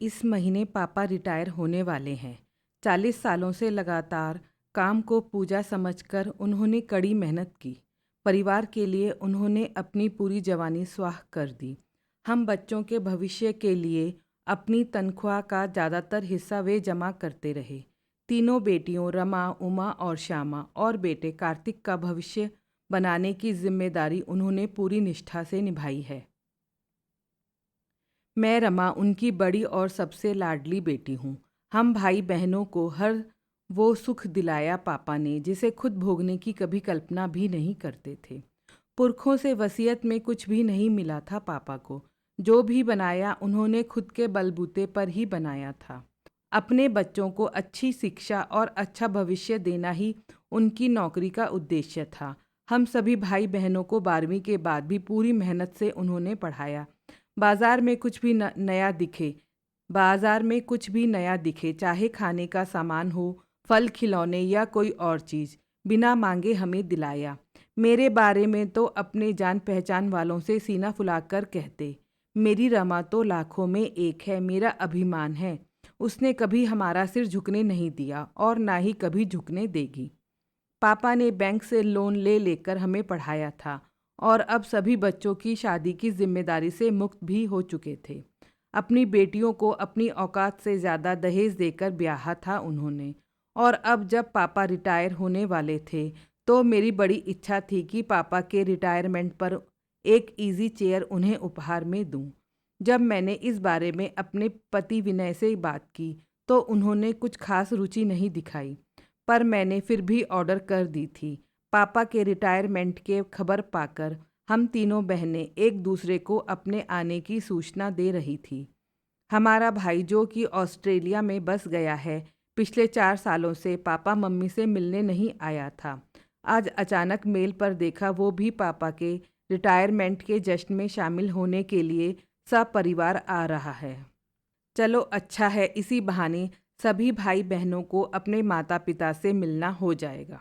इस महीने पापा रिटायर होने वाले हैं। 40 सालों से लगातार काम को पूजा समझकर उन्होंने कड़ी मेहनत की। परिवार के लिए उन्होंने अपनी पूरी जवानी स्वाह कर दी। हम बच्चों के भविष्य के लिए अपनी तनख्वाह का ज़्यादातर हिस्सा वे जमा करते रहे। तीनों बेटियों रमा, उमा और श्यामा और बेटे कार्तिक का भविष्य बनाने की जिम्मेदारी उन्होंने पूरी निष्ठा से निभाई है। मैं रमा उनकी बड़ी और सबसे लाडली बेटी हूँ। हम भाई बहनों को हर वो सुख दिलाया पापा ने जिसे खुद भोगने की कभी कल्पना भी नहीं करते थे। पुरखों से वसीयत में कुछ भी नहीं मिला था पापा को। जो भी बनाया उन्होंने खुद के बलबूते पर ही बनाया था। अपने बच्चों को अच्छी शिक्षा और अच्छा भविष्य देना ही उनकी नौकरी का उद्देश्य था। हम सभी भाई बहनों को 12वीं के बाद भी पूरी मेहनत से उन्होंने पढ़ाया। बाजार में कुछ भी नया दिखे बाजार में कुछ भी नया दिखे, चाहे खाने का सामान हो, फल खिलौने या कोई और चीज़, बिना मांगे हमें दिलाया। मेरे बारे में तो अपने जान पहचान वालों से सीना फुलाकर कहते, मेरी रमा तो लाखों में एक है, मेरा अभिमान है। उसने कभी हमारा सिर झुकने नहीं दिया और ना ही कभी झुकने देगी। पापा ने बैंक से लोन ले लेकर हमें पढ़ाया था और अब सभी बच्चों की शादी की जिम्मेदारी से मुक्त भी हो चुके थे। अपनी बेटियों को अपनी औकात से ज़्यादा दहेज देकर ब्याहा था उन्होंने। और अब जब पापा रिटायर होने वाले थे तो मेरी बड़ी इच्छा थी कि पापा के रिटायरमेंट पर एक इजी चेयर उन्हें उपहार में दूं। जब मैंने इस बारे में अपने पति विनय से बात की तो उन्होंने कुछ खास रुचि नहीं दिखाई, पर मैंने फिर भी ऑर्डर कर दी थी। पापा के रिटायरमेंट के खबर पाकर हम तीनों बहनें एक दूसरे को अपने आने की सूचना दे रही थी। हमारा भाई जो कि ऑस्ट्रेलिया में बस गया है, पिछले 4 सालों से पापा मम्मी से मिलने नहीं आया था। आज अचानक मेल पर देखा वो भी पापा के रिटायरमेंट के जश्न में शामिल होने के लिए सब परिवार आ रहा है। चलो अच्छा है, इसी बहाने सभी भाई बहनों को अपने माता पिता से मिलना हो जाएगा।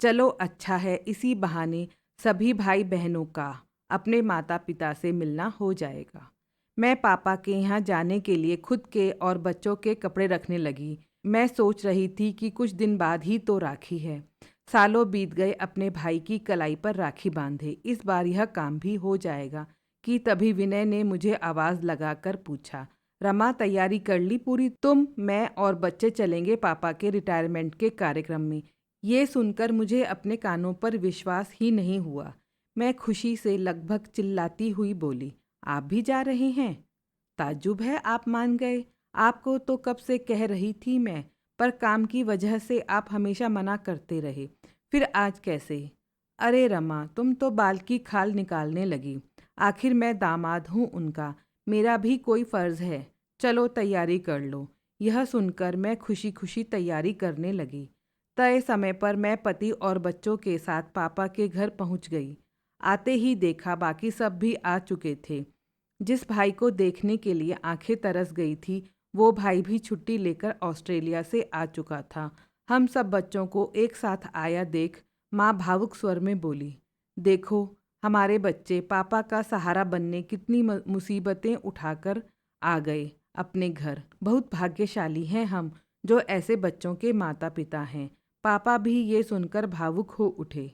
चलो अच्छा है, इसी बहाने सभी भाई बहनों का अपने माता पिता से मिलना हो जाएगा। मैं पापा के यहाँ जाने के लिए खुद के और बच्चों के कपड़े रखने लगी। मैं सोच रही थी कि कुछ दिन बाद ही तो राखी है। सालों बीत गए अपने भाई की कलाई पर राखी बांधे, इस बार यह काम भी हो जाएगा कि तभी विनय ने मुझे आवाज़ लगाकर पूछा, रमा तैयारी कर ली पूरी? तुम, मैं और बच्चे चलेंगे पापा के रिटायरमेंट के कार्यक्रम में। ये सुनकर मुझे अपने कानों पर विश्वास ही नहीं हुआ। मैं खुशी से लगभग चिल्लाती हुई बोली, आप भी जा रहे हैं? ताज्जुब है आप मान गए। आपको तो कब से कह रही थी मैं, पर काम की वजह से आप हमेशा मना करते रहे। फिर आज कैसे? अरे रमा, तुम तो बाल की खाल निकालने लगी। आखिर मैं दामाद हूँ उनका, मेरा भी कोई फ़र्ज़ है। चलो तैयारी कर लो। यह सुनकर मैं खुशी खुशी तैयारी करने लगी। तय समय पर मैं पति और बच्चों के साथ पापा के घर पहुंच गई। आते ही देखा बाकी सब भी आ चुके थे। जिस भाई को देखने के लिए आंखें तरस गई थी, वो भाई भी छुट्टी लेकर ऑस्ट्रेलिया से आ चुका था। हम सब बच्चों को एक साथ आया देख माँ भावुक स्वर में बोली, देखो हमारे बच्चे पापा का सहारा बनने कितनी मुसीबतें उठाकर आ गए अपने घर। बहुत भाग्यशाली हैं हम जो ऐसे बच्चों के माता पिता हैं। पापा भी ये सुनकर भावुक हो उठे।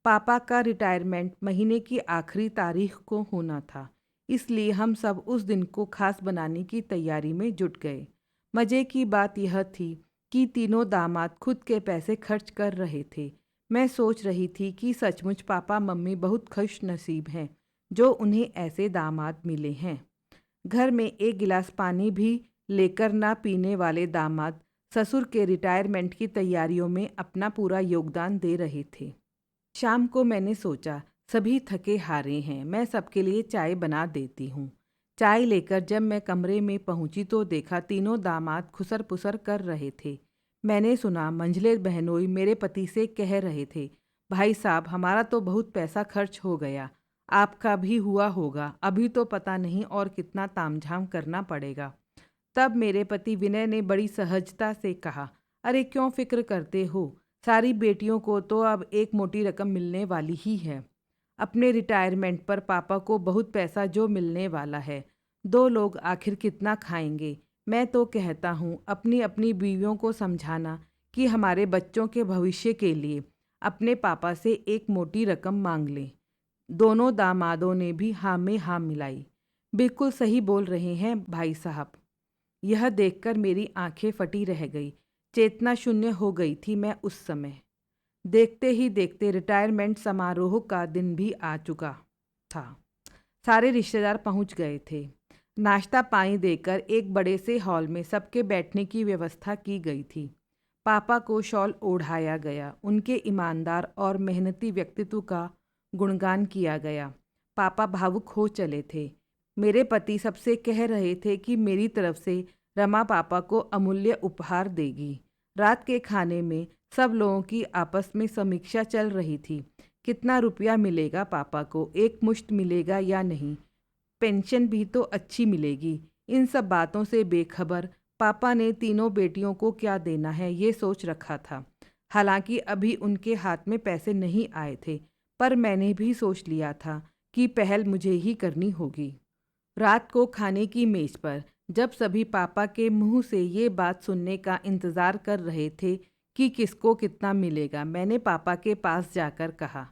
पापा का रिटायरमेंट महीने की आखिरी तारीख को होना था, इसलिए हम सब उस दिन को खास बनाने की तैयारी में जुट गए। मज़े की बात यह थी कि तीनों दामाद खुद के पैसे खर्च कर रहे थे। मैं सोच रही थी कि सचमुच पापा मम्मी बहुत खुश नसीब हैं जो उन्हें ऐसे दामाद मिले हैं। घर में एक गिलास पानी भी लेकर ना पीने वाले दामाद ससुर के रिटायरमेंट की तैयारियों में अपना पूरा योगदान दे रहे थे। शाम को मैंने सोचा सभी थके हारे हैं, मैं सबके लिए चाय बना देती हूँ। चाय लेकर जब मैं कमरे में पहुँची तो देखा तीनों दामाद खुसर पुसर कर रहे थे। मैंने सुना मंझले बहनोई मेरे पति से कह रहे थे, भाई साहब हमारा तो बहुत पैसा खर्च हो गया, आपका भी हुआ होगा, अभी तो पता नहीं और कितना तामझाम करना पड़ेगा। तब मेरे पति विनय ने बड़ी सहजता से कहा, अरे क्यों फिक्र करते हो, सारी बेटियों को तो अब एक मोटी रकम मिलने वाली ही है। अपने रिटायरमेंट पर पापा को बहुत पैसा जो मिलने वाला है, दो लोग आखिर कितना खाएंगे। मैं तो कहता हूँ अपनी अपनी बीवियों को समझाना कि हमारे बच्चों के भविष्य के लिए अपने पापा से एक मोटी रकम मांग लें। दोनों दामादों ने भी हाँ में हाँ मिलाई। बिल्कुल सही बोल रहे हैं भाई साहब। यह देखकर मेरी आंखें फटी रह गई। चेतना शून्य हो गई थी मैं उस समय। देखते ही देखते रिटायरमेंट समारोह का दिन भी आ चुका था। सारे रिश्तेदार पहुंच गए थे। नाश्ता पानी देकर एक बड़े से हॉल में सबके बैठने की व्यवस्था की गई थी। पापा को शॉल ओढ़ाया गया। उनके ईमानदार और मेहनती व्यक्तित्व का गुणगान किया गया। पापा भावुक हो चले थे। मेरे पति सबसे कह रहे थे कि मेरी तरफ से रमा पापा को अमूल्य उपहार देगी। रात के खाने में सब लोगों की आपस में समीक्षा चल रही थी। कितना रुपया मिलेगा पापा को, एक मुश्त मिलेगा या नहीं, पेंशन भी तो अच्छी मिलेगी। इन सब बातों से बेखबर पापा ने तीनों बेटियों को क्या देना है ये सोच रखा था। हालांकि अभी उनके हाथ में पैसे नहीं आए थे, पर मैंने भी सोच लिया था कि पहल मुझे ही करनी होगी। रात को खाने की मेज पर जब सभी पापा के मुंह से ये बात सुनने का इंतज़ार कर रहे थे कि किसको कितना मिलेगा, मैंने पापा के पास जाकर कहा,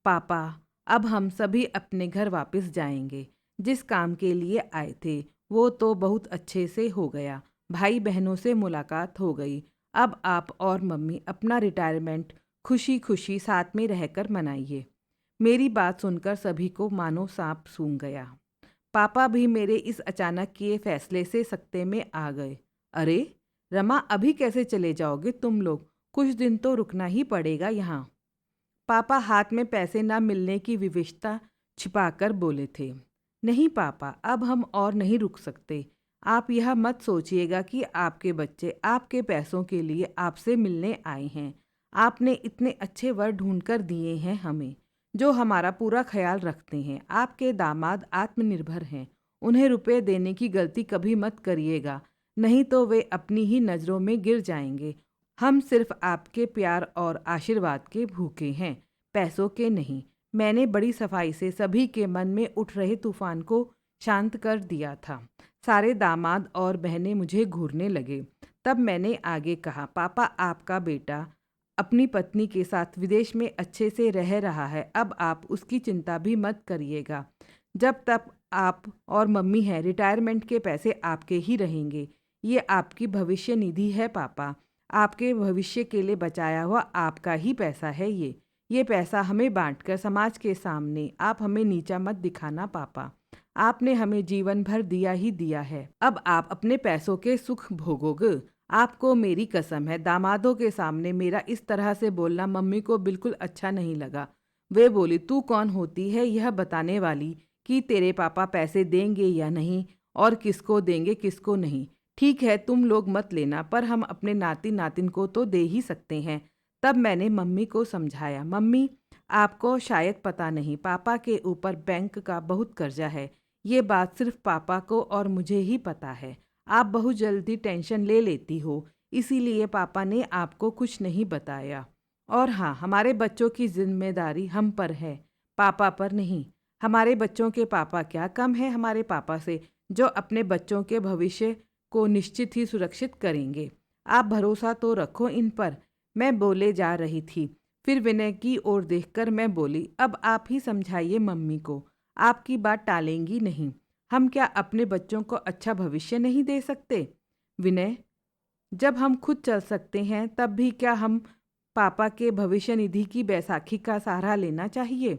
पापा अब हम सभी अपने घर वापस जाएंगे। जिस काम के लिए आए थे वो तो बहुत अच्छे से हो गया। भाई बहनों से मुलाकात हो गई। अब आप और मम्मी अपना रिटायरमेंट खुशी खुशी साथ में रहकर मनाइए। मेरी बात सुनकर सभी को मानो सांप सूंघ गया। पापा भी मेरे इस अचानक किए फैसले से सकते में आ गए। अरे रमा, अभी कैसे चले जाओगे तुम लोग? कुछ दिन तो रुकना ही पड़ेगा यहाँ। पापा हाथ में पैसे ना मिलने की विवशता छिपाकर बोले थे। नहीं पापा, अब हम और नहीं रुक सकते। आप यह मत सोचिएगा कि आपके बच्चे आपके पैसों के लिए आपसे मिलने आए हैं। आपने इतने अच्छे वर ढूंढकर दिए हैं हमें, जो हमारा पूरा ख्याल रखते हैं। आपके दामाद आत्मनिर्भर हैं। उन्हें रुपए देने की गलती कभी मत करिएगा, नहीं तो वे अपनी ही नज़रों में गिर जाएंगे। हम सिर्फ आपके प्यार और आशीर्वाद के भूखे हैं, पैसों के नहीं। मैंने बड़ी सफाई से सभी के मन में उठ रहे तूफान को शांत कर दिया था। सारे दामाद और बहनें मुझे घूरने लगे। तब मैंने आगे कहा, पापा आपका बेटा अपनी पत्नी के साथ विदेश में अच्छे से रह रहा है। अब आप उसकी चिंता भी मत करिएगा। जब तक आप और मम्मी हैं, रिटायरमेंट के पैसे आपके ही रहेंगे। ये आपकी भविष्य निधि है पापा। आपके भविष्य के लिए बचाया हुआ आपका ही पैसा है ये पैसा हमें बांटकर समाज के सामने आप हमें नीचा मत दिखाना पापा। आपने हमें जीवन भर दिया ही दिया है। अब आप अपने पैसों के सुख भोगोगे। आपको मेरी कसम है, दामादों के सामने मेरा इस तरह से बोलना मम्मी को बिल्कुल अच्छा नहीं लगा। वे बोली, तू कौन होती है यह बताने वाली कि तेरे पापा पैसे देंगे या नहीं, और किसको देंगे किसको नहीं। ठीक है, तुम लोग मत लेना, पर हम अपने नाती नातिन को तो दे ही सकते हैं। तब मैंने मम्मी को समझाया, मम्मी आपको शायद पता नहीं, पापा के ऊपर बैंक का बहुत कर्जा है। ये बात सिर्फ पापा को और मुझे ही पता है। आप बहुत जल्दी टेंशन ले लेती हो, इसीलिए पापा ने आपको कुछ नहीं बताया। और हाँ, हमारे बच्चों की जिम्मेदारी हम पर है, पापा पर नहीं। हमारे बच्चों के पापा क्या कम है हमारे पापा से, जो अपने बच्चों के भविष्य को निश्चित ही सुरक्षित करेंगे। आप भरोसा तो रखो इन पर। मैं बोले जा रही थी, फिर विनय की ओर देखकर मैं बोली, अब आप ही समझाइए मम्मी को। आपकी बात टालेंगी नहीं। हम क्या अपने बच्चों को अच्छा भविष्य नहीं दे सकते? विनय, जब हम खुद चल सकते हैं तब भी क्या हम पापा के भविष्य निधि की बैसाखी का सहारा लेना चाहिए?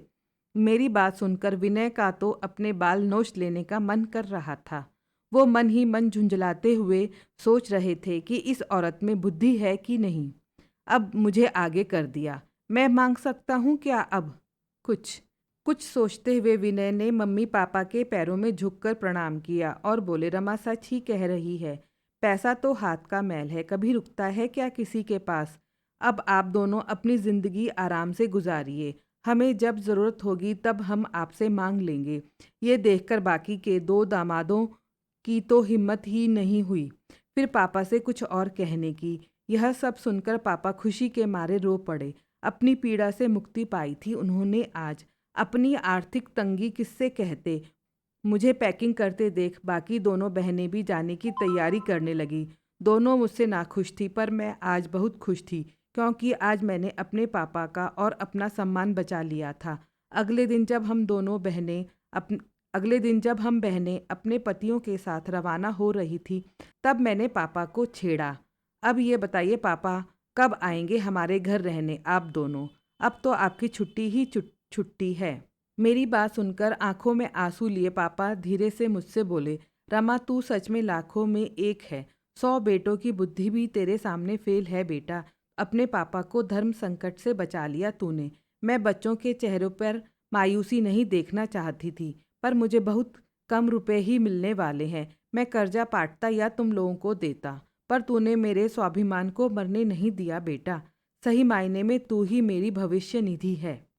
मेरी बात सुनकर विनय का तो अपने बाल नोच लेने का मन कर रहा था। वो मन ही मन झुंझलाते हुए सोच रहे थे कि इस औरत में बुद्धि है कि नहीं। अब मुझे आगे कर दिया। मैं मांग सकता हूँ क्या अब कुछ? कुछ सोचते हुए विनय ने मम्मी पापा के पैरों में झुककर प्रणाम किया और बोले, रमा सच ही कह रही है। पैसा तो हाथ का मैल है, कभी रुकता है क्या किसी के पास? अब आप दोनों अपनी जिंदगी आराम से गुजारिए। हमें जब ज़रूरत होगी तब हम आपसे मांग लेंगे। ये देखकर बाकी के दो दामादों की तो हिम्मत ही नहीं हुई फिर पापा से कुछ और कहने की। यह सब सुनकर पापा खुशी के मारे रो पड़े। अपनी पीड़ा से मुक्ति पाई थी उन्होंने आज। अपनी आर्थिक तंगी किससे कहते, मुझे पैकिंग करते देख बाकी दोनों बहनें भी जाने की तैयारी करने लगी। दोनों मुझसे नाखुश थी, पर मैं आज बहुत खुश थी क्योंकि आज मैंने अपने पापा का और अपना सम्मान बचा लिया था। अगले दिन जब हम दोनों बहनें अप अगले दिन जब हम बहनें अपने पतियों के साथ रवाना हो रही थी, तब मैंने पापा को छेड़ा। अब ये बताइए पापा, कब आएंगे हमारे घर रहने आप दोनों? अब तो आपकी छुट्टी ही छुट्टी है। मेरी बात सुनकर आंखों में आंसू लिए पापा धीरे से मुझसे बोले, रमा तू सच में लाखों में एक है। 100 बेटों की बुद्धि भी तेरे सामने फेल है बेटा। अपने पापा को धर्म संकट से बचा लिया तूने। मैं बच्चों के चेहरों पर मायूसी नहीं देखना चाहती थी, पर मुझे बहुत कम रुपए ही मिलने वाले हैं। मैं कर्जा पाटता या तुम लोगों को देता, पर तूने मेरे स्वाभिमान को मरने नहीं दिया बेटा। सही मायने में तू ही मेरी भविष्य निधि है।